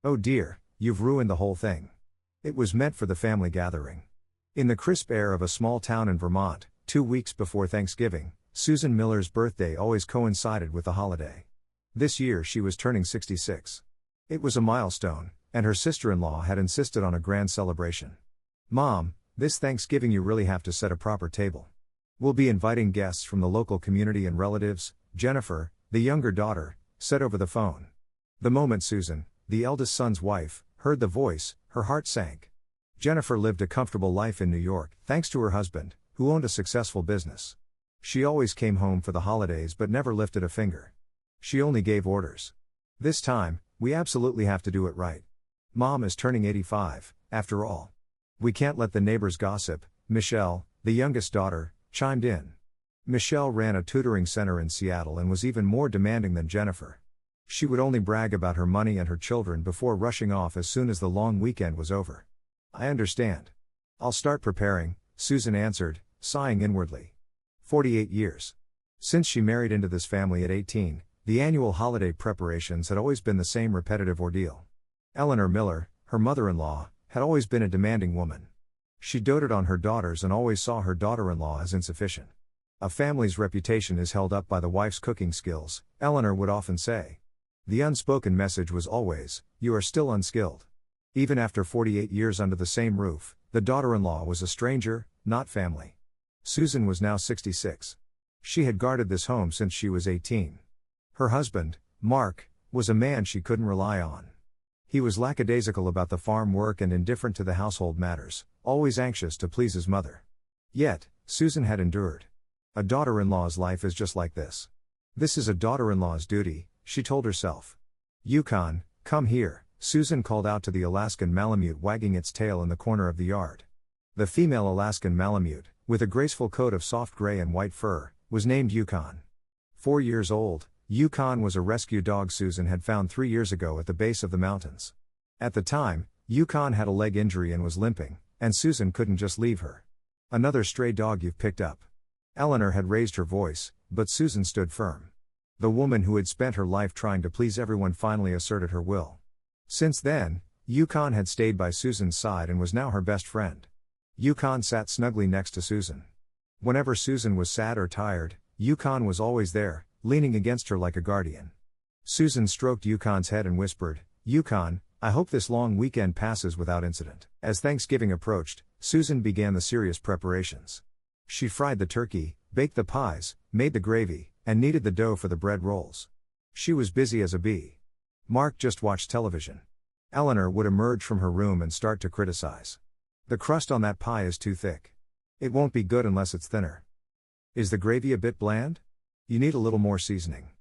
Oh dear, you've ruined the whole thing. It was meant for the family gathering. In the crisp air of a small town in Vermont, 2 weeks before Thanksgiving, Susan Miller's birthday always coincided with the holiday. This year she was turning 66. It was a milestone, and her sister-in-law had insisted on a grand celebration. "Mom, this Thanksgiving you really have to set a proper table. We'll be inviting guests from the local community and relatives," Jennifer, the younger daughter, said over the phone. The moment Susan, the eldest son's wife, heard the voice, her heart sank. Jennifer lived a comfortable life in New York, thanks to her husband, who owned a successful business. She always came home for the holidays but never lifted a finger. She only gave orders. "This time, we absolutely have to do it right. Mom is turning 85, after all. We can't let the neighbors gossip," Michelle, the youngest daughter, chimed in. Michelle ran a tutoring center in Seattle and was even more demanding than Jennifer. She would only brag about her money and her children before rushing off as soon as the long weekend was over. "I understand. I'll start preparing," Susan answered, sighing inwardly. 48 years. Since she married into this family at 18, the annual holiday preparations had always been the same repetitive ordeal. Eleanor Miller, her mother-in-law, had always been a demanding woman. She doted on her daughters and always saw her daughter-in-law as insufficient. "A family's reputation is held up by the wife's cooking skills," Eleanor would often say. The unspoken message was always, "You are still unskilled." Even after 48 years under the same roof, the daughter-in-law was a stranger, not family. Susan was now 66. She had guarded this home since she was 18. Her husband, Mark, was a man she couldn't rely on. He was lackadaisical about the farm work and indifferent to the household matters, always anxious to please his mother. Yet, Susan had endured. A daughter-in-law's life is just like this. This is a daughter-in-law's duty, she told herself. "Yukon, come here," Susan called out to the Alaskan Malamute wagging its tail in the corner of the yard. The female Alaskan Malamute, with a graceful coat of soft gray and white fur, was named Yukon. 4 years old, Yukon was a rescue dog Susan had found 3 years ago at the base of the mountains. At the time, Yukon had a leg injury and was limping, and Susan couldn't just leave her. "Another stray dog you've picked up." Eleanor had raised her voice, but Susan stood firm. The woman who had spent her life trying to please everyone finally asserted her will. Since then, Yukon had stayed by Susan's side and was now her best friend. Yukon sat snugly next to Susan. Whenever Susan was sad or tired, Yukon was always there, leaning against her like a guardian. Susan stroked Yukon's head and whispered, "Yukon, I hope this long weekend passes without incident." As Thanksgiving approached, Susan began the serious preparations. She fried the turkey, baked the pies, made the gravy, and kneaded the dough for the bread rolls. She was busy as a bee. Mark just watched television. Eleanor would emerge from her room and start to criticize. "The crust on that pie is too thick. It won't be good unless it's thinner. Is the gravy a bit bland? You need a little more seasoning."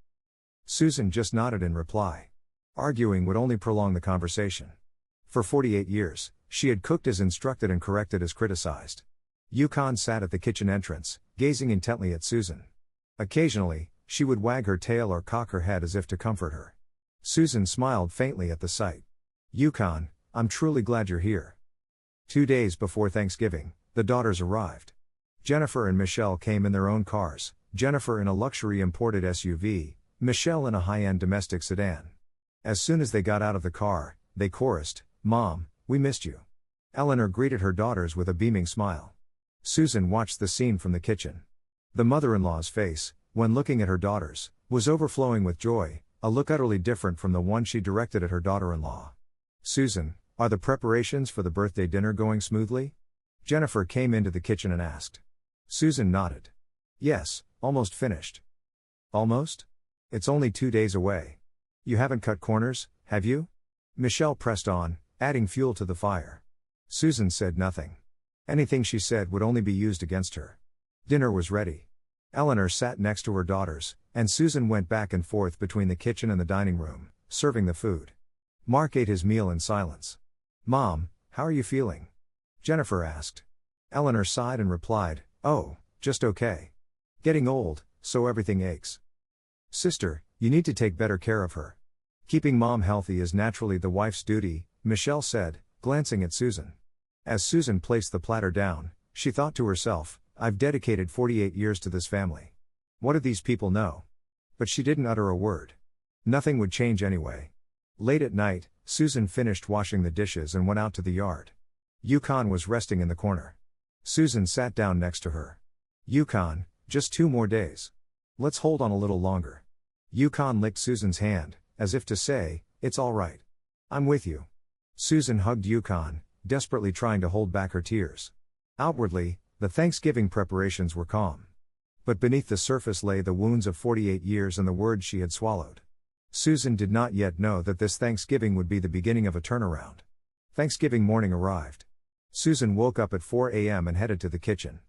Susan just nodded in reply. Arguing would only prolong the conversation. For 48 years, she had cooked as instructed and corrected as criticized. Yukon sat at the kitchen entrance, gazing intently at Susan. Occasionally, she would wag her tail or cock her head as if to comfort her. Susan smiled faintly at the sight. "Yukon, I'm truly glad you're here." 2 days before Thanksgiving, the daughters arrived. Jennifer and Michelle came in their own cars, Jennifer in a luxury imported SUV, Michelle in a high-end domestic sedan. As soon as they got out of the car, they chorused, "Mom, we missed you." Eleanor greeted her daughters with a beaming smile. Susan watched the scene from the kitchen. The mother-in-law's face, when looking at her daughters, was overflowing with joy, a look utterly different from the one she directed at her daughter-in-law. "Susan, are the preparations for the birthday dinner going smoothly?" Jennifer came into the kitchen and asked. Susan nodded. "Yes, almost finished." "Almost? It's only 2 days away. You haven't cut corners, have you?" Michelle pressed on, adding fuel to the fire. Susan said nothing. Anything she said would only be used against her. Dinner was ready. Eleanor sat next to her daughters, and Susan went back and forth between the kitchen and the dining room, serving the food. Mark ate his meal in silence. "Mom, how are you feeling?" Jennifer asked. Eleanor sighed and replied, "Oh, just okay. Getting old, so everything aches." "Sister, you need to take better care of her. Keeping Mom healthy is naturally the wife's duty," Michelle said, glancing at Susan. As Susan placed the platter down, she thought to herself, "I've dedicated 48 years to this family. What do these people know?" But she didn't utter a word. Nothing would change anyway. Late at night, Susan finished washing the dishes and went out to the yard. Yukon was resting in the corner. Susan sat down next to her. Yukon, just 2 more days. Let's hold on a little longer. Yukon licked Susan's hand, as if to say, it's all right. I'm with you. Susan hugged Yukon, desperately trying to hold back her tears. Outwardly, the Thanksgiving preparations were calm. But beneath the surface lay the wounds of 48 years and the words she had swallowed. Susan did not yet know that this Thanksgiving would be the beginning of a turnaround. Thanksgiving morning arrived. Susan woke up at 4 a.m. and headed to the kitchen.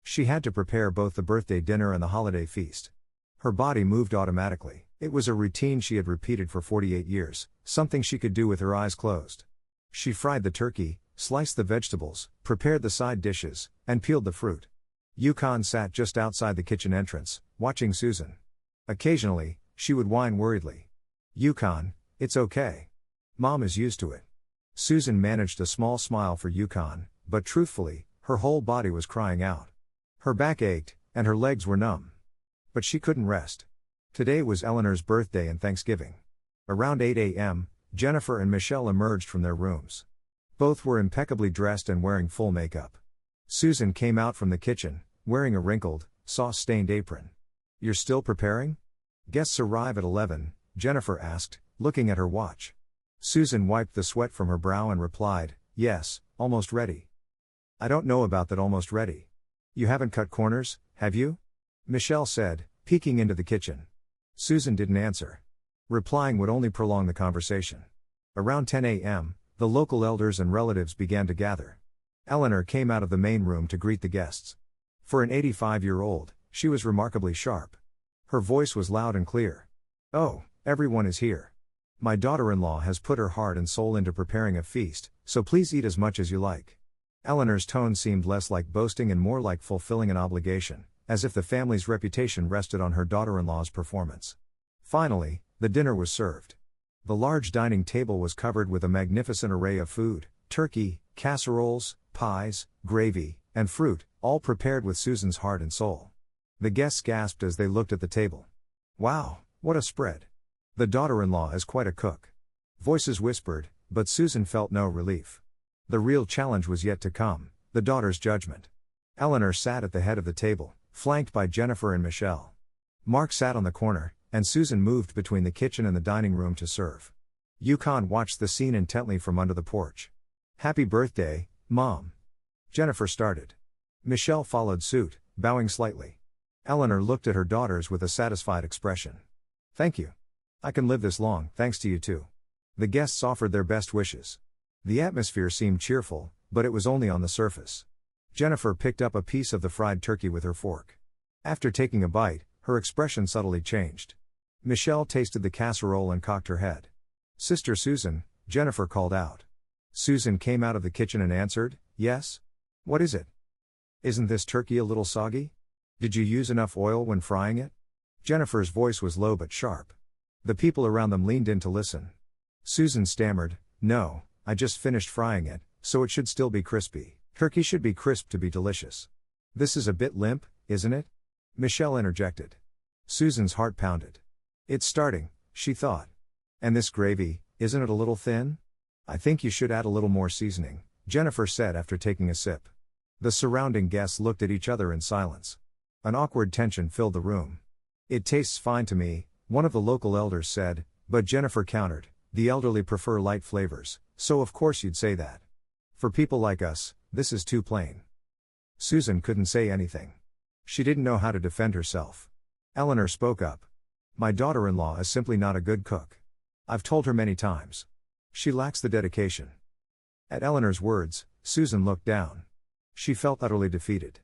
She had to prepare both the birthday dinner and the holiday feast. Her body moved automatically. It was a routine she had repeated for 48 years, something she could do with her eyes closed. She fried the turkey, sliced the vegetables, prepared the side dishes, and peeled the fruit. Yukon sat just outside the kitchen entrance, watching Susan. Occasionally, she would whine worriedly. Yukon, it's okay. Mom is used to it. Susan managed a small smile for Yukon, but truthfully, her whole body was crying out. Her back ached, and her legs were numb. But she couldn't rest. Today was Eleanor's birthday and Thanksgiving. Around 8 a.m., Jennifer and Michelle emerged from their rooms. Both were impeccably dressed and wearing full makeup. Susan came out from the kitchen, wearing a wrinkled, sauce-stained apron. You're still preparing? Guests arrive at 11, Jennifer asked, looking at her watch. Susan wiped the sweat from her brow and replied, yes, almost ready. I don't know about that almost ready. You haven't cut corners, have you? Michelle said, peeking into the kitchen. Susan didn't answer. Replying would only prolong the conversation. Around 10 a.m., the local elders and relatives began to gather. Eleanor came out of the main room to greet the guests. For an 85-year-old, she was remarkably sharp. Her voice was loud and clear. Oh, everyone is here. My daughter-in-law has put her heart and soul into preparing a feast, so please eat as much as you like. Eleanor's tone seemed less like boasting and more like fulfilling an obligation, as if the family's reputation rested on her daughter-in-law's performance. Finally, the dinner was served. The large dining table was covered with a magnificent array of food: turkey, casseroles, pies, gravy, and fruit, all prepared with Susan's heart and soul. The guests gasped as they looked at the table. Wow, what a spread! The daughter-in-law is quite a cook. Voices whispered, but Susan felt no relief. The real challenge was yet to come, the daughter's judgment. Eleanor sat at the head of the table, flanked by Jennifer and Michelle. Mark sat on the corner, and Susan moved between the kitchen and the dining room to serve. Yukon watched the scene intently from under the porch. Happy birthday, Mom. Jennifer started. Michelle followed suit, bowing slightly. Eleanor looked at her daughters with a satisfied expression. Thank you. I can live this long, thanks to you too. The guests offered their best wishes. The atmosphere seemed cheerful, but it was only on the surface. Jennifer picked up a piece of the fried turkey with her fork. After taking a bite, her expression subtly changed. Michelle tasted the casserole and cocked her head. Sister Susan, Jennifer called out. Susan came out of the kitchen and answered, yes? What is it? Isn't this turkey a little soggy? Did you use enough oil when frying it? Jennifer's voice was low but sharp. The people around them leaned in to listen. Susan stammered, no, I just finished frying it, so it should still be crispy. Turkey should be crisp to be delicious. This is a bit limp, isn't it? Michelle interjected. Susan's heart pounded. It's starting, she thought. And this gravy, isn't it a little thin? I think you should add a little more seasoning, Jennifer said after taking a sip. The surrounding guests looked at each other in silence. An awkward tension filled the room. It tastes fine to me, one of the local elders said, but Jennifer countered, the elderly prefer light flavors, so of course you'd say that. For people like us, this is too plain. Susan couldn't say anything. She didn't know how to defend herself. Eleanor spoke up. My daughter-in-law is simply not a good cook. I've told her many times. She lacks the dedication. At Eleanor's words, Susan looked down. She felt utterly defeated.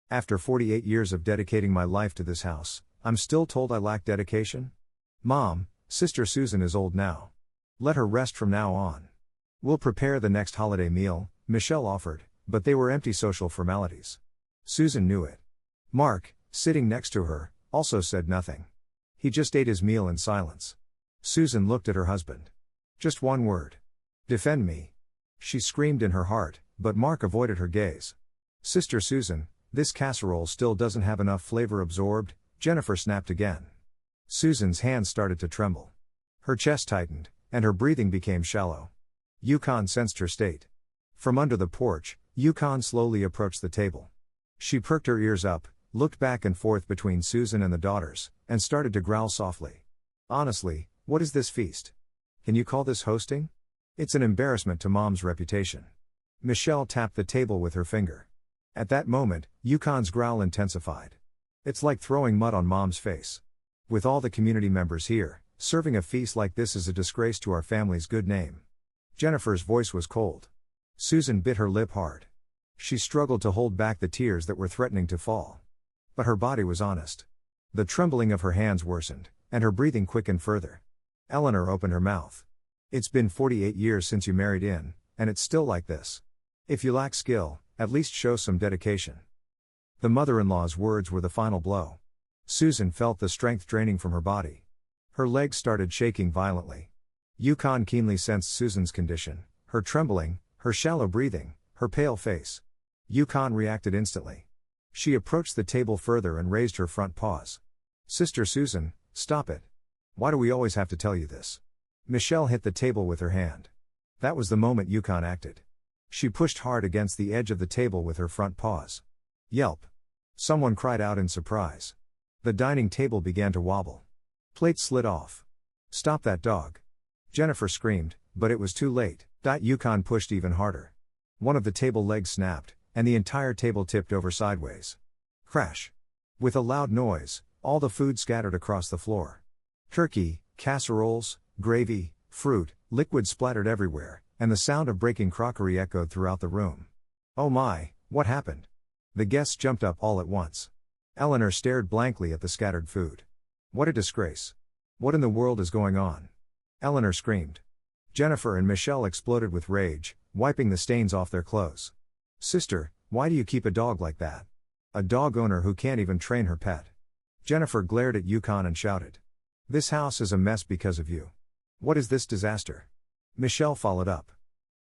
After 48 years of dedicating my life to this house, I'm still told I lack dedication? Mom, Sister Susan is old now. Let her rest from now on. We'll prepare the next holiday meal, Michelle offered, but they were empty social formalities. Susan knew it. Mark, sitting next to her, also said nothing. He just ate his meal in silence. Susan looked at her husband. Just one word. Defend me. She screamed in her heart, but Mark avoided her gaze. Sister Susan, this casserole still doesn't have enough flavor absorbed, Jennifer snapped again. Susan's hands started to tremble. Her chest tightened, and her breathing became shallow. Yukon sensed her state. From under the porch, Yukon slowly approached the table. She perked her ears up, looked back and forth between Susan and the daughters, and started to growl softly. Honestly, what is this feast? Can you call this hosting? It's an embarrassment to Mom's reputation. Michelle tapped the table with her finger. At that moment, Yukon's growl intensified. It's like throwing mud on Mom's face. With all the community members here, serving a feast like this is a disgrace to our family's good name. Jennifer's voice was cold. Susan bit her lip hard. She struggled to hold back the tears that were threatening to fall. But her body was honest. The trembling of her hands worsened, and her breathing quickened further. Eleanor opened her mouth. It's been 48 years since you married in, and it's still like this. If you lack skill, at least show some dedication. The mother-in-law's words were the final blow. Susan felt the strength draining from her body. Her legs started shaking violently. Yukon keenly sensed Susan's condition, her trembling, her shallow breathing, her pale face. Yukon reacted instantly. She approached the table further and raised her front paws. Sister Susan, stop it. Why do we always have to tell you this? Michelle hit the table with her hand. That was the moment Yukon acted. She pushed hard against the edge of the table with her front paws. Yelp. Someone cried out in surprise. The dining table began to wobble. Plates slid off. Stop that dog. Jennifer screamed, but it was too late. Yukon pushed even harder. One of the table legs snapped, and the entire table tipped over sideways. Crash. With a loud noise, all the food scattered across the floor. Turkey, casseroles, gravy, fruit, liquid splattered everywhere, and the sound of breaking crockery echoed throughout the room. Oh my, what happened? The guests jumped up all at once. Eleanor stared blankly at the scattered food. What a disgrace. What in the world is going on? Eleanor screamed. Jennifer and Michelle exploded with rage, wiping the stains off their clothes. Sister, why do you keep a dog like that? A dog owner who can't even train her pet. Jennifer glared at Yukon and shouted. This house is a mess because of you. What is this disaster? Michelle followed up.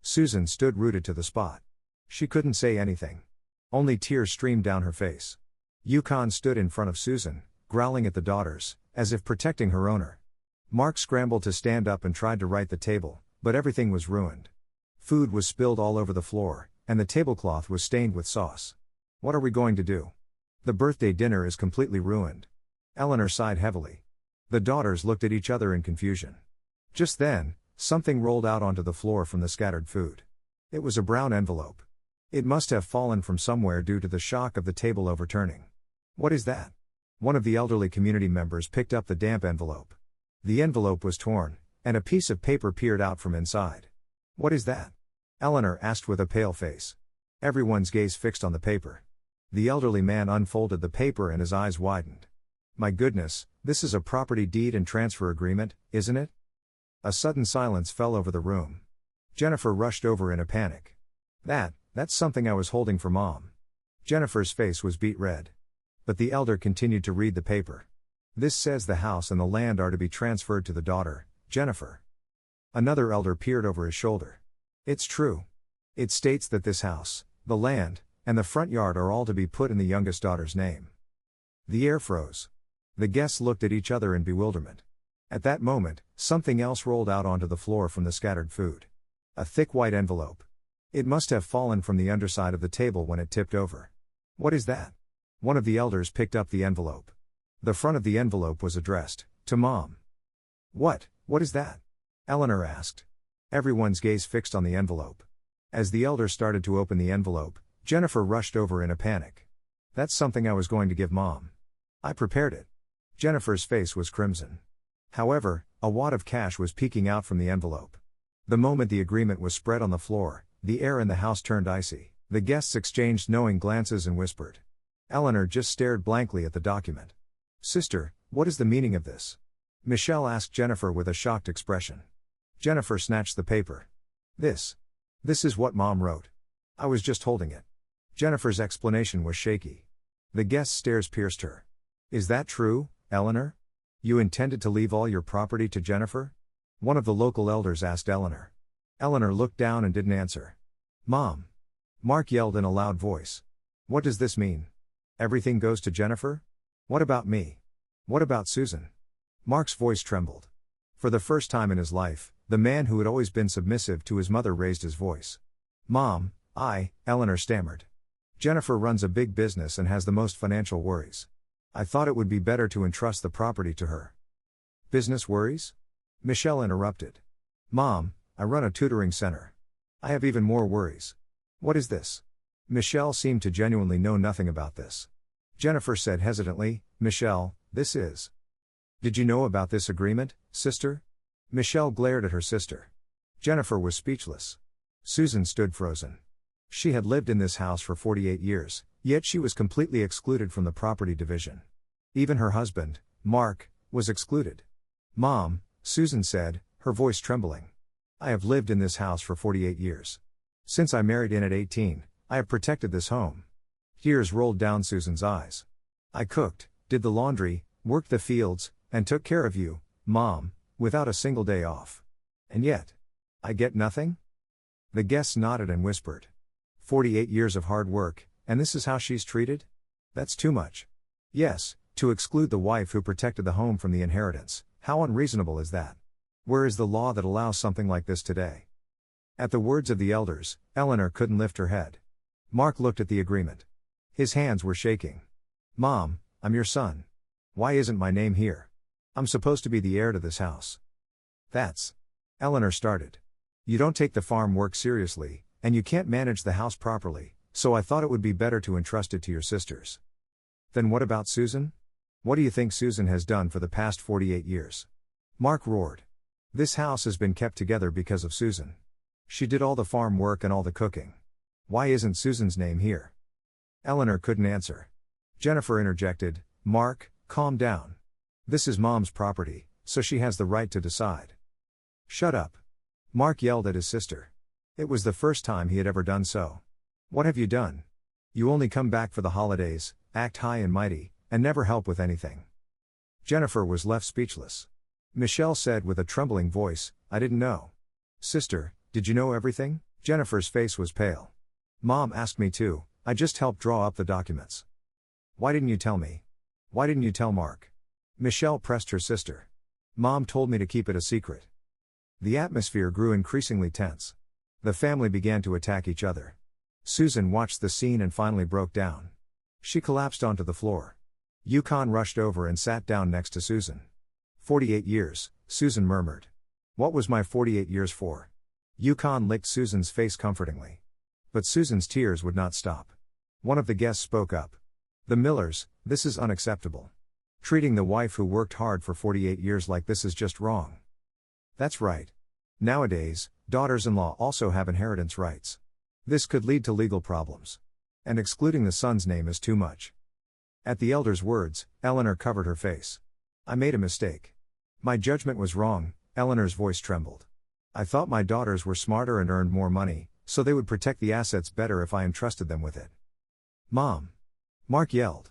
Susan stood rooted to the spot. She couldn't say anything. Only tears streamed down her face. Yukon stood in front of Susan, growling at the daughters, as if protecting her owner. Mark scrambled to stand up and tried to right the table, but everything was ruined. Food was spilled all over the floor, and the tablecloth was stained with sauce. What are we going to do? The birthday dinner is completely ruined. Eleanor sighed heavily. The daughters looked at each other in confusion. Just then, something rolled out onto the floor from the scattered food. It was a brown envelope. It must have fallen from somewhere due to the shock of the table overturning. What is that? One of the elderly community members picked up the damp envelope. The envelope was torn, and a piece of paper peered out from inside. What is that? Eleanor asked with a pale face. Everyone's gaze fixed on the paper. The elderly man unfolded the paper and his eyes widened. My goodness, this is a property deed and transfer agreement, isn't it? A sudden silence fell over the room. Jennifer rushed over in a panic. That's something I was holding for Mom. Jennifer's face was beet red. But the elder continued to read the paper. This says the house and the land are to be transferred to the daughter, Jennifer. Another elder peered over his shoulder. It's true. It states that this house, the land, and the front yard are all to be put in the youngest daughter's name. The air froze. The guests looked at each other in bewilderment. At that moment, something else rolled out onto the floor from the scattered food. A thick white envelope. It must have fallen from the underside of the table when it tipped over. What is that? One of the elders picked up the envelope. The front of the envelope was addressed, to Mom. What is that? Eleanor asked. Everyone's gaze fixed on the envelope. As the elder started to open the envelope, Jennifer rushed over in a panic. That's something I was going to give Mom. I prepared it. Jennifer's face was crimson. However, a wad of cash was peeking out from the envelope. The moment the agreement was spread on the floor, the air in the house turned icy. The guests exchanged knowing glances and whispered. Eleanor just stared blankly at the document. Sister, what is the meaning of this? Michelle asked Jennifer with a shocked expression. Jennifer snatched the paper. This is what Mom wrote. I was just holding it. Jennifer's explanation was shaky. The guest's stares pierced her. Is that true, Eleanor? You intended to leave all your property to Jennifer? One of the local elders asked Eleanor. Eleanor looked down and didn't answer. Mom! Mark yelled in a loud voice. What does this mean? Everything goes to Jennifer? What about me? What about Susan? Mark's voice trembled. For the first time in his life, the man who had always been submissive to his mother raised his voice. Mom, Eleanor stammered. Jennifer runs a big business and has the most financial worries. I thought it would be better to entrust the property to her. Business worries? Michelle interrupted. Mom, I run a tutoring center. I have even more worries. What is this? Michelle seemed to genuinely know nothing about this. Jennifer said hesitantly, Michelle, this is. Did you know about this agreement, sister? Michelle glared at her sister. Jennifer was speechless. Susan stood frozen. She had lived in this house for 48 years, yet she was completely excluded from the property division. Even her husband, Mark, was excluded. Mom, Susan said, her voice trembling. I have lived in this house for 48 years. Since I married in at 18, I have protected this home. Tears rolled down Susan's eyes. I cooked, did the laundry, worked the fields, and took care of you, Mom, without a single day off. And yet, I get nothing? The guests nodded and whispered. 48 years of hard work, and this is how she's treated? That's too much. Yes, to exclude the wife who protected the home from the inheritance, how unreasonable is that? Where is the law that allows something like this today? At the words of the elders, Eleanor couldn't lift her head. Mark looked at the agreement. His hands were shaking. Mom, I'm your son. Why isn't my name here? I'm supposed to be the heir to this house. That's. Eleanor started. You don't take the farm work seriously, and you can't manage the house properly, so I thought it would be better to entrust it to your sisters. Then what about Susan? What do you think Susan has done for the past 48 years? Mark roared. This house has been kept together because of Susan. She did all the farm work and all the cooking. Why isn't Susan's name here? Eleanor couldn't answer. Jennifer interjected, Mark, calm down. This is Mom's property, so she has the right to decide. Shut up. Mark yelled at his sister. It was the first time he had ever done so. What have you done? You only come back for the holidays, act high and mighty, and never help with anything. Jennifer was left speechless. Michelle said with a trembling voice, I didn't know. Sister, did you know everything? Jennifer's face was pale. Mom asked me to, I just helped draw up the documents. Why didn't you tell me? Why didn't you tell Mark? Michelle pressed her sister. Mom told me to keep it a secret. The atmosphere grew increasingly tense. The family began to attack each other. Susan watched the scene and finally broke down. She collapsed onto the floor. Yukon rushed over and sat down next to Susan. 48 years, Susan murmured. What was my 48 years for? Yukon licked Susan's face comfortingly. But Susan's tears would not stop. One of the guests spoke up. The Millers, this is unacceptable. Treating the wife who worked hard for 48 years like this is just wrong. That's right. Nowadays, daughters-in-law also have inheritance rights. This could lead to legal problems. And excluding the son's name is too much. At the elder's words, Eleanor covered her face. I made a mistake. My judgment was wrong, Eleanor's voice trembled. I thought my daughters were smarter and earned more money, so they would protect the assets better if I entrusted them with it. Mom! Mark yelled.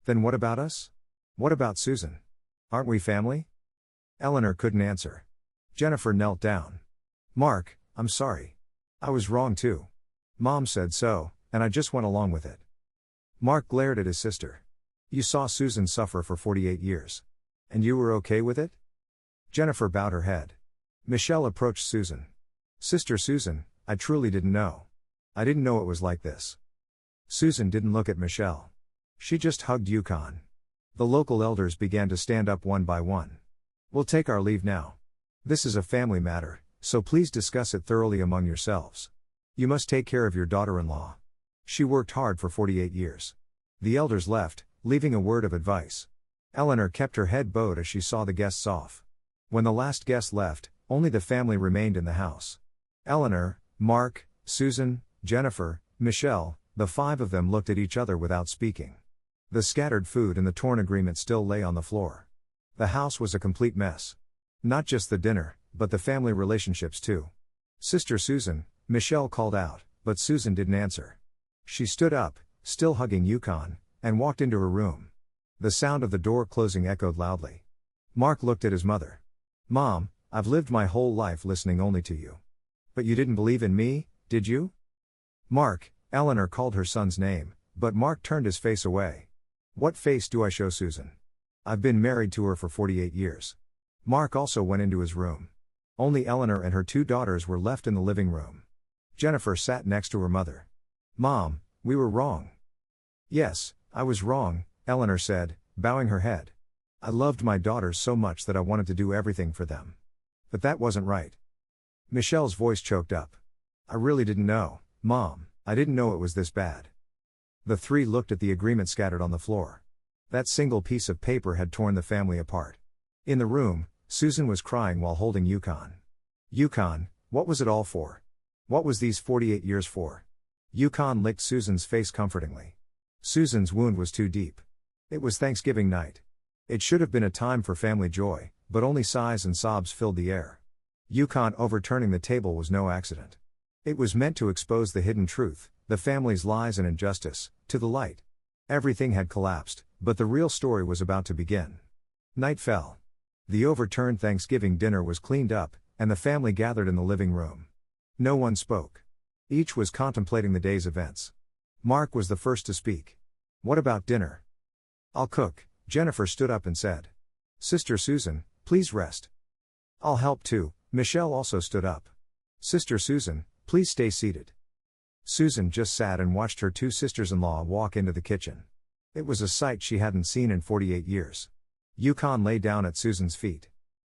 Then what about us? What about Susan? Aren't we family? Eleanor couldn't answer. Jennifer knelt down. Mark, I'm sorry. I was wrong too. Mom said so, and I just went along with it. Mark glared at his sister. You saw Susan suffer for 48 years. And you were okay with it? Jennifer bowed her head. Michelle approached Susan. Sister Susan, I truly didn't know. I didn't know it was like this. Susan didn't look at Michelle. She just hugged Yukon. The local elders began to stand up one by one. We'll take our leave now. This is a family matter, so please discuss it thoroughly among yourselves. You must take care of your daughter-in-law. She worked hard for 48 years. The elders left, leaving a word of advice. Eleanor kept her head bowed as she saw the guests off. When the last guest left, only the family remained in the house. Eleanor, Mark, Susan, Jennifer, Michelle, the five of them looked at each other without speaking. The scattered food and the torn agreement still lay on the floor. The house was a complete mess. Not just the dinner, but the family relationships too. Sister Susan, Michelle called out, but Susan didn't answer. She stood up, still hugging Yukon, and walked into her room. The sound of the door closing echoed loudly. Mark looked at his mother. Mom, I've lived my whole life listening only to you. But you didn't believe in me, did you? Mark, Eleanor called her son's name, but Mark turned his face away. What face do I show Susan? I've been married to her for 48 years. Mark also went into his room. Only Eleanor and her 2 daughters were left in the living room. Jennifer sat next to her mother. "Mom, we were wrong." "Yes, I was wrong," Eleanor said, bowing her head. "I loved my daughters so much that I wanted to do everything for them. But that wasn't right." Michelle's voice choked up. "I really didn't know, Mom, I didn't know it was this bad." The 3 looked at the agreement scattered on the floor. That single piece of paper had torn the family apart. In the room, Susan was crying while holding Yukon. "Yukon, what was it all for? What was these 48 years for?" Yukon licked Susan's face comfortingly. Susan's wound was too deep. It was Thanksgiving night. It should have been a time for family joy, but only sighs and sobs filled the air. Yukon overturning the table was no accident. It was meant to expose the hidden truth, the family's lies and injustice, to the light. Everything had collapsed, but the real story was about to begin. Night fell. The overturned Thanksgiving dinner was cleaned up, and the family gathered in the living room. No one spoke. Each was contemplating the day's events. Mark was the first to speak. "What about dinner?" "I'll cook," Jennifer stood up and said. "Sister Susan, please rest." "I'll help too," Michelle also stood up. "Sister Susan, please stay seated." Susan just sat and watched her 2 sisters-in-law walk into the kitchen. It was a sight she hadn't seen in 48 years. Yukon lay down at Susan's feet.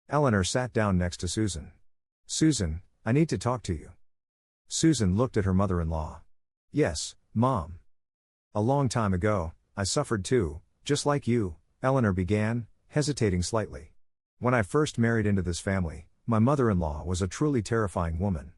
Eleanor sat down next to Susan. "Susan, I need to talk to you." Susan looked at her mother-in-law. "Yes, Mom. A long time ago, I suffered too, just like you," Eleanor began, hesitating slightly. "When I first married into this family, my mother-in-law was a truly terrifying woman."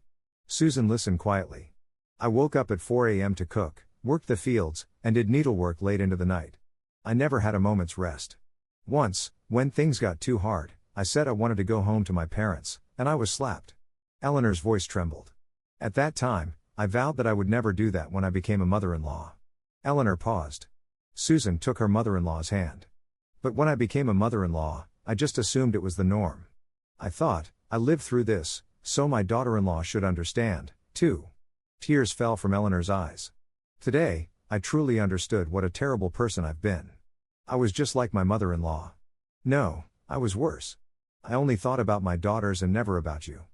Susan listened quietly. "I woke up at 4 a.m. to cook, worked the fields, and did needlework late into the night. I never had a moment's rest. Once, when things got too hard, I said I wanted to go home to my parents, and I was slapped." Eleanor's voice trembled. "At that time, I vowed that I would never do that when I became a mother-in-law." Eleanor paused. Susan took her mother-in-law's hand. "But when I became a mother-in-law, I just assumed it was the norm. I thought, I lived through this, so my daughter-in-law should understand, too." Tears fell from Eleanor's eyes. "Today, I truly understood what a terrible person I've been. I was just like my mother-in-law. No, I was worse. I only thought about my daughters and never about you.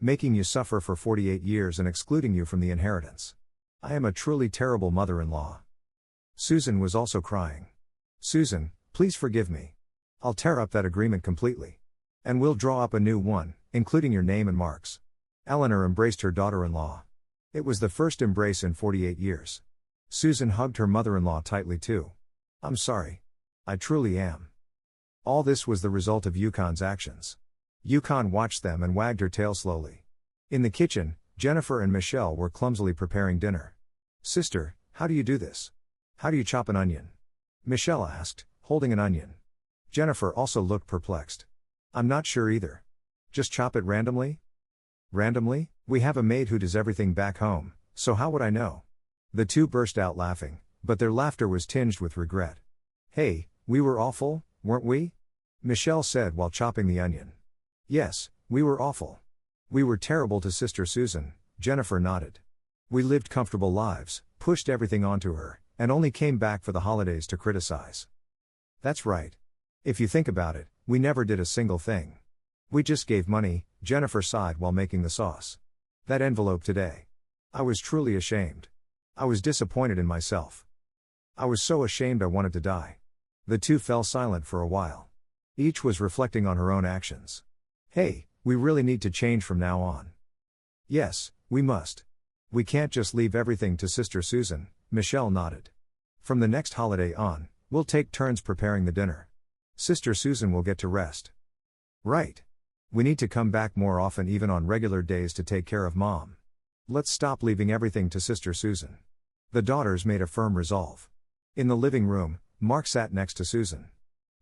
Making you suffer for 48 years and excluding you from the inheritance. I am a truly terrible mother-in-law." Susan was also crying. "Susan, please forgive me. I'll tear up that agreement completely. And we'll draw up a new one, including your name and Mark's." Eleanor embraced her daughter-in-law. It was the first embrace in 48 years. Susan hugged her mother-in-law tightly too. "I'm sorry. I truly am." All this was the result of Yukon's actions. Yukon watched them and wagged her tail slowly. In the kitchen, Jennifer and Michelle were clumsily preparing dinner. "Sister, how do you do this? How do you chop an onion?" Michelle asked, holding an onion. Jennifer also looked perplexed. "I'm not sure either. Just chop it randomly?" "Randomly? We have a maid who does everything back home, so how would I know?" The 2 burst out laughing, but their laughter was tinged with regret. "Hey, we were awful, weren't we?" Michelle said while chopping the onion. "Yes, we were awful. We were terrible to Sister Susan," Jennifer nodded. "We lived comfortable lives, pushed everything onto her, and only came back for the holidays to criticize." "That's right. If you think about it, we never did a single thing. We just gave money," Jennifer sighed while making the sauce. "That envelope today. I was truly ashamed. I was disappointed in myself. I was so ashamed I wanted to die." The 2 fell silent for a while. Each was reflecting on her own actions. "Hey, we really need to change from now on." "Yes, we must. We can't just leave everything to Sister Susan," Michelle nodded. "From the next holiday on, we'll take turns preparing the dinner. Sister Susan will get to rest." "Right. We need to come back more often even on regular days to take care of Mom. Let's stop leaving everything to Sister Susan." The daughters made a firm resolve. In the living room, Mark sat next to Susan.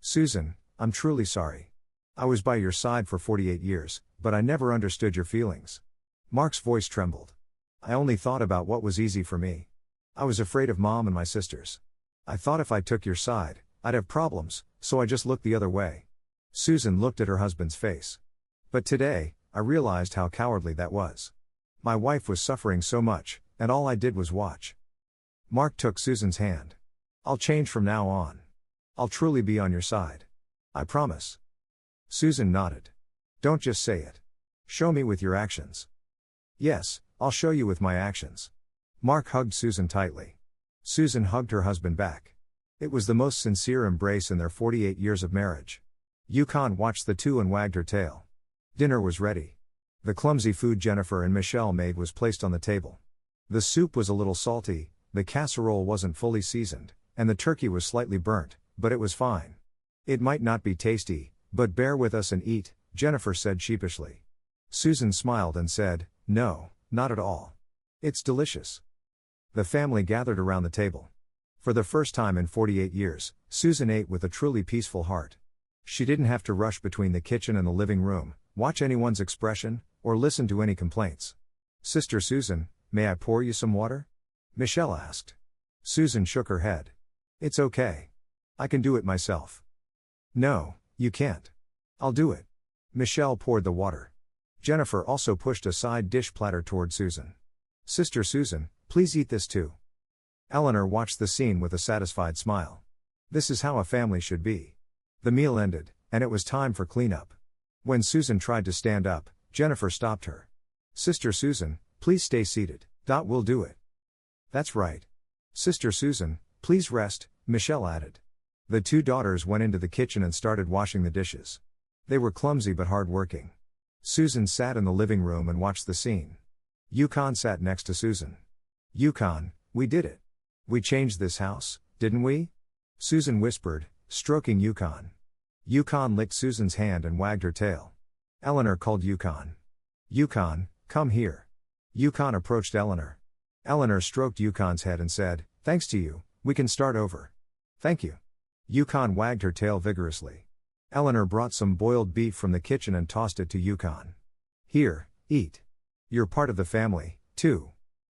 "Susan, I'm truly sorry. I was by your side for 48 years, but I never understood your feelings." Mark's voice trembled. "I only thought about what was easy for me. I was afraid of Mom and my sisters. I thought if I took your side, I'd have problems, so I just looked the other way." Susan looked at her husband's face. "But today, I realized how cowardly that was. My wife was suffering so much, and all I did was watch." Mark took Susan's hand. "I'll change from now on. I'll truly be on your side. I promise." Susan nodded. "Don't just say it. Show me with your actions. Yes, I'll show you with my actions. Mark hugged Susan tightly. Susan hugged her husband back. It was the most sincere embrace in their 48 years of marriage. Yukon watched the two and wagged her tail. Dinner was ready. The clumsy food Jennifer and Michelle made was placed on the table. The soup was a little salty, the casserole wasn't fully seasoned, and the turkey was slightly burnt, but it was fine. It might not be tasty, but bear with us and eat, Jennifer said sheepishly. Susan smiled and said, no, not at all. It's delicious. The family gathered around the table. For the first time in 48 years, Susan ate with a truly peaceful heart. She didn't have to rush between the kitchen and the living room, watch anyone's expression, or listen to any complaints. Sister Susan, may I pour you some water? Michelle asked. Susan shook her head. It's okay. I can do it myself. No, you can't. I'll do it. Michelle poured the water. Jennifer also pushed a side dish platter toward Susan. Sister Susan, please eat this too. Eleanor watched the scene with a satisfied smile. This is how a family should be. The meal ended, and it was time for cleanup. When Susan tried to stand up, Jennifer stopped her. Sister Susan, please stay seated. We'll do it. That's right. Sister Susan, please rest, Michelle added. The two daughters went into the kitchen and started washing the dishes. They were clumsy but hard-working. Susan sat in the living room and watched the scene. Yukon sat next to Susan. Yukon, we did it. We changed this house, didn't we? Susan whispered, stroking Yukon. Yukon licked Susan's hand and wagged her tail. Eleanor called Yukon. Yukon, come here. Yukon approached Eleanor. Eleanor stroked Yukon's head and said, thanks to you, we can start over. Thank you. Yukon wagged her tail vigorously. Eleanor brought some boiled beef from the kitchen and tossed it to Yukon. Here, eat. You're part of the family, too.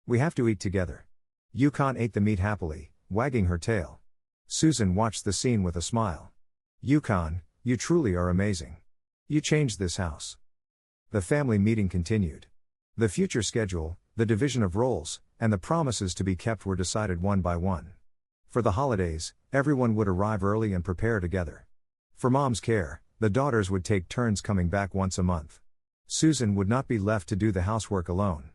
We have to eat together. Yukon ate the meat happily, wagging her tail. Susan watched the scene with a smile. Yukon, you truly are amazing. You changed this house. The family meeting continued. The future schedule, the division of roles, and the promises to be kept were decided one by one. For the holidays, everyone would arrive early and prepare together. For Mom's care, the daughters would take turns coming back once a month. Susan would not be left to do the housework alone.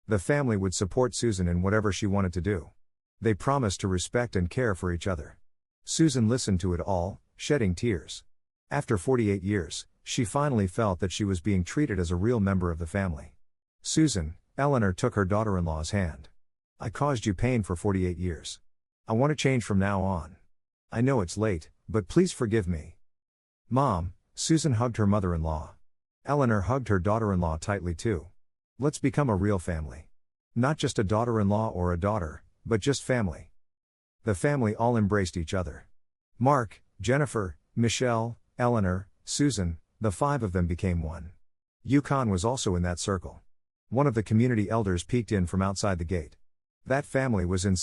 The family would support Susan in whatever she wanted to do. They promised to respect and care for each other. Susan listened to it all, shedding tears. After 48 years, she finally felt that she was being treated as a real member of the family. Susan, Eleanor took her daughter-in-law's hand. I caused you pain for 48 years. I want to change from now on. I know it's late, but please forgive me. Mom, Susan hugged her mother-in-law. Eleanor hugged her daughter-in-law tightly too. Let's become a real family. Not just a daughter-in-law or a daughter, but just family. The family all embraced each other. Mark, Jennifer, Michelle, Eleanor, Susan, the five of them became one. Yukon was also in that circle. One of the community elders peeked in from outside the gate. That family was in